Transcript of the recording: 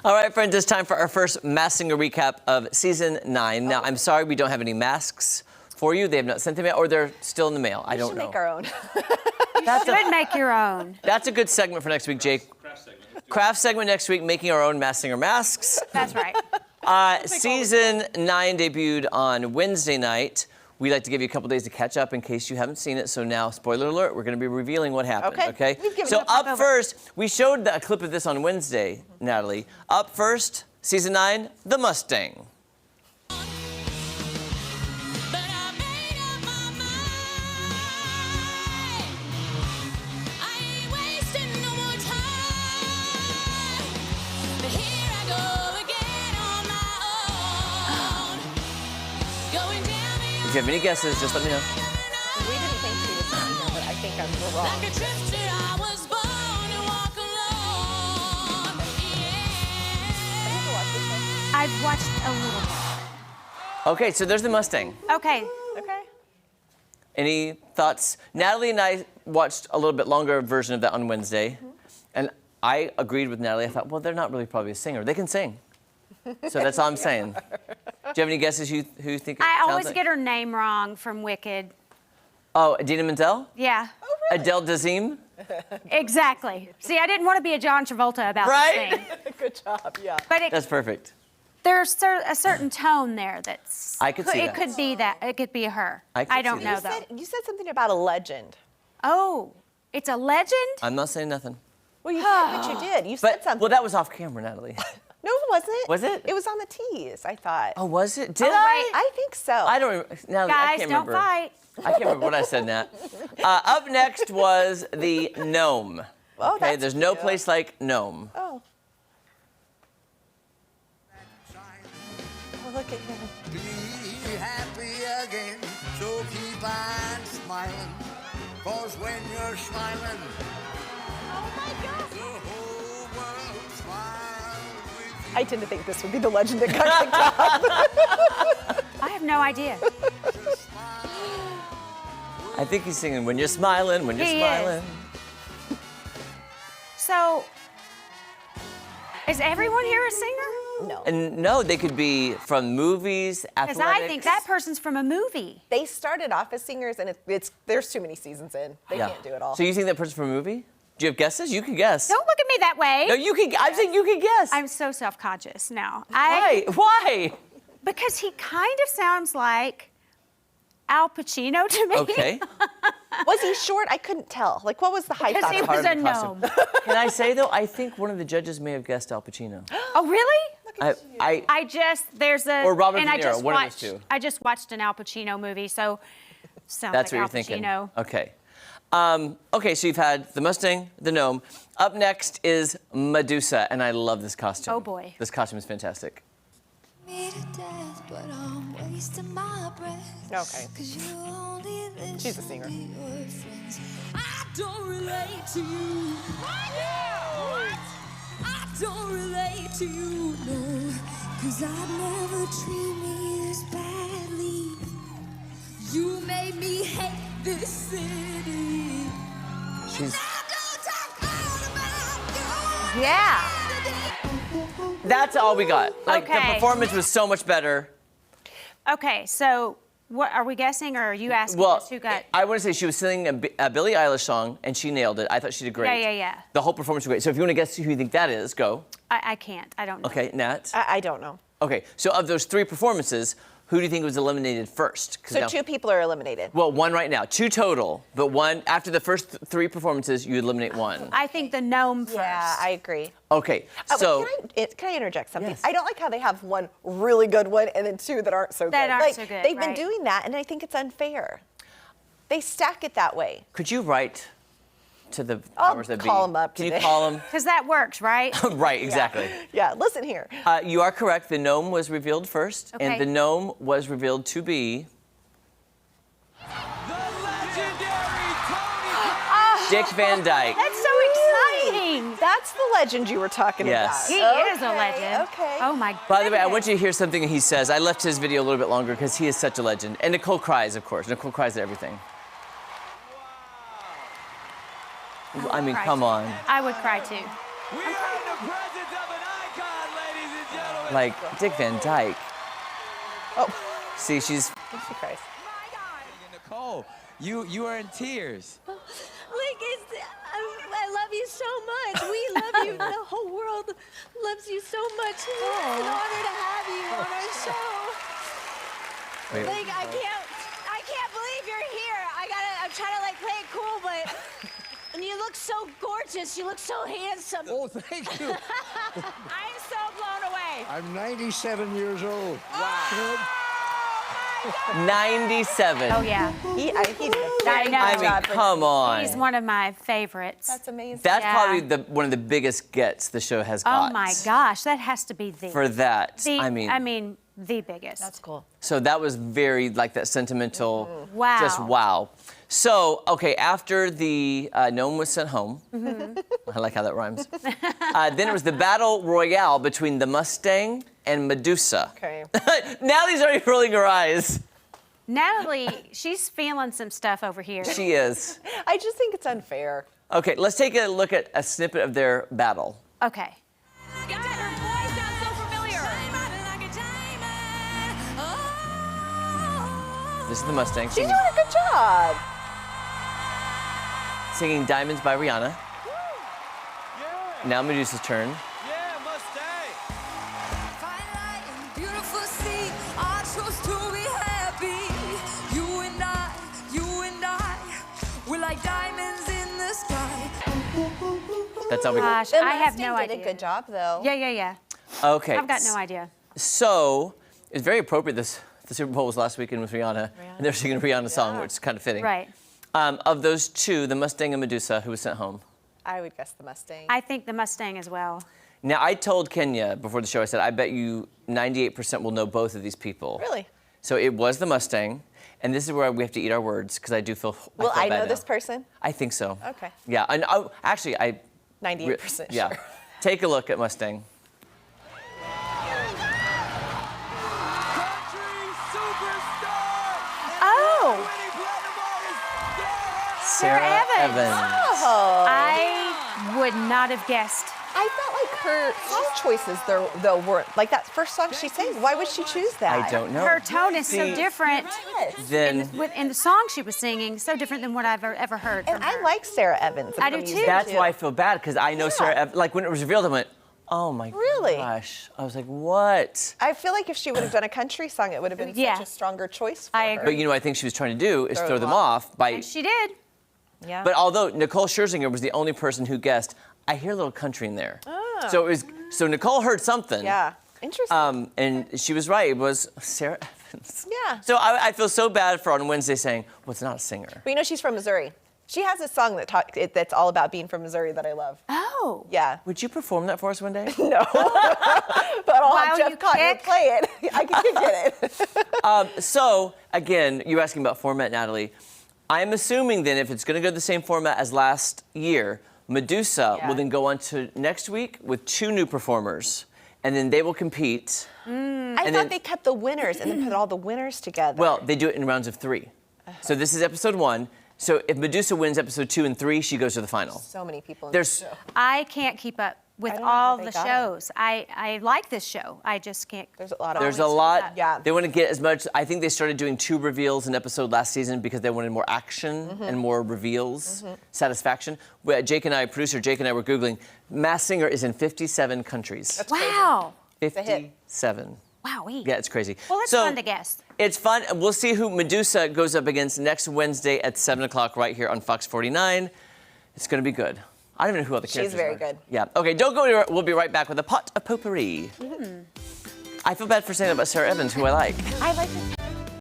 All right, friends, it's time for our first Masked Singer recap of season 9. Now, I'm sorry we don't have any masks for you. They have not sent them yet, or they're still in the mail. I don't know. We should make our own. You should make your own. That's a good segment for next week, Jake. Craft segment next week, making our own Masked Singer masks. That's right. Season 9 debuted on Wednesday night. We'd like to give you a couple days to catch up in case you haven't seen it. So now, spoiler alert, we're going to be revealing what happened, okay? So up first, we showed a clip of this on Wednesday, Natalie. Up first, season 9, The Mustang. If you have any guesses, just let me know. We didn't think she was singing, but I think I'm wrong. I've watched a little bit. Okay, so there's the Mustang. Okay. Okay. Any thoughts? Natalie and I watched a little bit longer version of that on Wednesday, and I agreed with Natalie. I thought, well, they're not really probably a singer. They can sing. So that's all I'm saying. Do you have any guesses who think it I sounds always like? get her name wrong from Wicked. Oh, Idina Menzel? Yeah. Oh, really? Adele Dazeem? Exactly. See, I didn't want to be a John Travolta about Right? this thing. Good job, yeah. But That's perfect. there's a certain tone there that's... I could see It that. could be that. It could be her. I could I don't see know, that. though. You said something about a legend. Oh, it's a legend? I'm not saying nothing. Well, you said what you did. You said But, something. well, that was off camera, Natalie. No, it wasn't. Was it? It was on the tease, I thought. Oh, was it? Did Oh, I? I think so. I don't remember. Natalie, I Guys, can't don't remember. fight. I can't remember what I said, Nat. Up next was the Gnome. Oh, Okay, that's there's no cute. place like Gnome. Oh. Oh, look at him. Be happy again, so keep on smiling. Cause when you're smiling, Oh, my God. the whole world smiles with you. I didn't think this would be the legend that got kicked off. I have no idea. I think he's singing When You're Smiling, When You're He is. Smiling. So, is everyone here a singer? No. And no, they could be from movies, Because athletics. I think that person's from a movie. They started off as singers, and there's too many seasons in. They can't do it all. So you think that person's from a movie? Do you have guesses? You can guess. Don't look at me that way. No, you can. I'm saying you can guess. I'm so self-conscious now. Why? Why? Because he kind of sounds like Al Pacino to me. Okay. Was he short? I couldn't tell. Like, what was the height Because on he him? Part was of a the costume. gnome. Can I say though? I think one of the judges may have guessed Al Pacino. Oh, really? There's a... Or Robert and De I Niro, just one of watched, those two. I just watched an Al Pacino movie, so sounds That's like what you're Al thinking. Pacino. Okay. Okay, so you've had the Mustang, the Gnome. Up next is Medusa, and I love this costume. Oh, boy. This costume is fantastic. Me to death, but I'm wasting my breath. Okay. 'Cause you only listen She's a singer. to your friends. I don't relate to you. I don't relate to you, no. 'Cause I'd never treat me this badly. You made me hate this city. She's. I don't talk all about you. Yeah. That's all we got. Like the Okay. performance was so much better. Okay, so what are we guessing, or are you asking Well, us who got... I want to say she was singing a Billie Eilish song, and she nailed it. I thought she did great. Yeah. The whole performance was great. So if you want to guess who you think that is, go. I can't. I don't know. Okay, Nat. I don't know. Okay, so of those 3 performances, who do you think was eliminated first? 'Cause So now- 2 people are eliminated. Well, 1 right now. 2 total, but 1 after the first 3 performances, you eliminate 1. I think the gnome first. Yeah, I agree. Okay, But so can I interject something? Yes. I don't like how they have 1 really good one and then 2 that aren't so good. That aren't Like, so good, They've been right. doing that, and I think it's unfair. They stack it that way. could you write to the I'll powers that be? call 'em up Can you today. call them? Because that works, right? Right, exactly. Yeah, listen here. You are correct. The gnome was revealed first, Okay. and the gnome was revealed to be The legendary Tony Dick Van Dyke. That's so exciting. That's the legend you were talking Yes. about. He is a legend. Okay. Oh, my goodness. By the way, I want you to hear something he says. I left his video a little bit longer because he is such a legend. And Nicole cries, of course. Nicole cries at everything. I mean, cry come too. on. I would cry too. We are in the presence of an icon, Like Dick Van Dyke. Oh, See, she's. she cries. Nicole, you are in tears. I love you so much. We love you. The whole world loves you so much. It's an honor to have you on our show. Wait. Like, I can't believe you're here. I'm trying to like play it cool, but and you look so gorgeous. You look so handsome. Oh, thank you. I'm so blown away. I'm 97 years old. Wow. 97. Oh, yeah. He did a I very know. I good mean, job for come on. He's one of my favorites. That's amazing. That's Yeah. probably one of the biggest gets the show has got. Oh, my gosh. That has to be For that, I mean, the biggest. That's cool. So that was very like that sentimental. Wow. Just wow. So okay, after the no one was sent home. I like how that rhymes. Then it was the battle royale between the Mustang and Medusa. Okay. Natalie's already rolling her eyes. Natalie, she's feeling some stuff over here. She is. I just think it's unfair. Okay, let's take a look at a snippet of their battle. Okay. This is the Mustang She's singing, doing a good job. singing Diamonds by Rihanna. Now Medusa's turn. Yeah, Mustang. Fine light and beautiful sea. I chose to be happy. You and I, we're like diamonds in the sky. That's all we got. Gosh, The I have Mustang no did idea. a good job, though. Yeah. Okay. I've got no idea. So it's very appropriate. The Super Bowl was last weekend with Rihanna, and they're singing a Rihanna song, which is kind of fitting. Right. Of those two, the Mustang and Medusa, who was sent home? I would guess the Mustang. I think the Mustang as well. Now, I told Kenya before the show, I said, I bet you 98% will know both of these people. Really? So it was the Mustang, and this is where we have to eat our words, because I do feel Will feel I bad know now. this person? I think so. Okay. Yeah, and actually, 98% yeah. sure. Take a look at Mustang. Country superstar. Oh, Winning platinum artist. Sarah Evans. Oh. I would not have guessed. I felt like her song choices, though, weren't like that first song she sang. Why would she choose that? I don't know. Her tone is so See, different. Then In the song she was singing, so different than what I've ever heard from And her. I like Sarah Evans. I do her too. music, that's why I feel bad, because I know Sarah Evans. Like when it was revealed, I went, oh my Really? gosh. I was like, what? I feel like if she would have done a country song, it would have been Yeah. such a stronger choice for I her. agree. But you know what I think she was trying to do is Throw throw them them off by. And she did. Yeah. But although Nicole Scherzinger was the only person who guessed, I hear a little country in there. So it was. So Nicole heard something. Yeah. Interesting. And she was right. It was Sarah Evans. Yeah. So I feel so bad for on Wednesday saying, well, it's not a singer. But you know she's from Missouri. She has a song that's all about being from Missouri that I love. Oh. Yeah. Would you perform that for us one day? No. But I'll While have you Jeff Cotton kick? play it. I can kick it. So again, you're asking about format, Natalie. I'm assuming then if it's going to go the same format as last year, Medusa Yeah. will then go on to next week with 2 new performers, and then they will compete. I And thought then- they kept the winners and then put all the winners together. Well, they do it in rounds of 3. So this is episode 1. So if Medusa wins episode 2 and 3, she goes to the final. so many people in There's this show. I can't keep up with I don't know how all they the got it. shows. I like this show. I just can't. There's a lot of There's a always lot. keep up. Yeah. They want to get as much. I think they started doing 2 reveals an episode last season because they wanted more action and more reveals, satisfaction. Jake and I, producer Jake and I were Googling. Masked Singer is in 57 countries. Wow. a hit. 57. Wowee. Yeah, it's crazy. Well, it's So, fun to guess. It's fun. We'll see who Medusa goes up against next Wednesday at 7 o'clock right here on Fox 49. It's going to be good. I don't even know who all the characters She's very are. good. Yeah. Okay, don't go anywhere. We'll be right back with a pot of potpourri. I feel bad for saying that about Sarah Evans, who I like. I like it.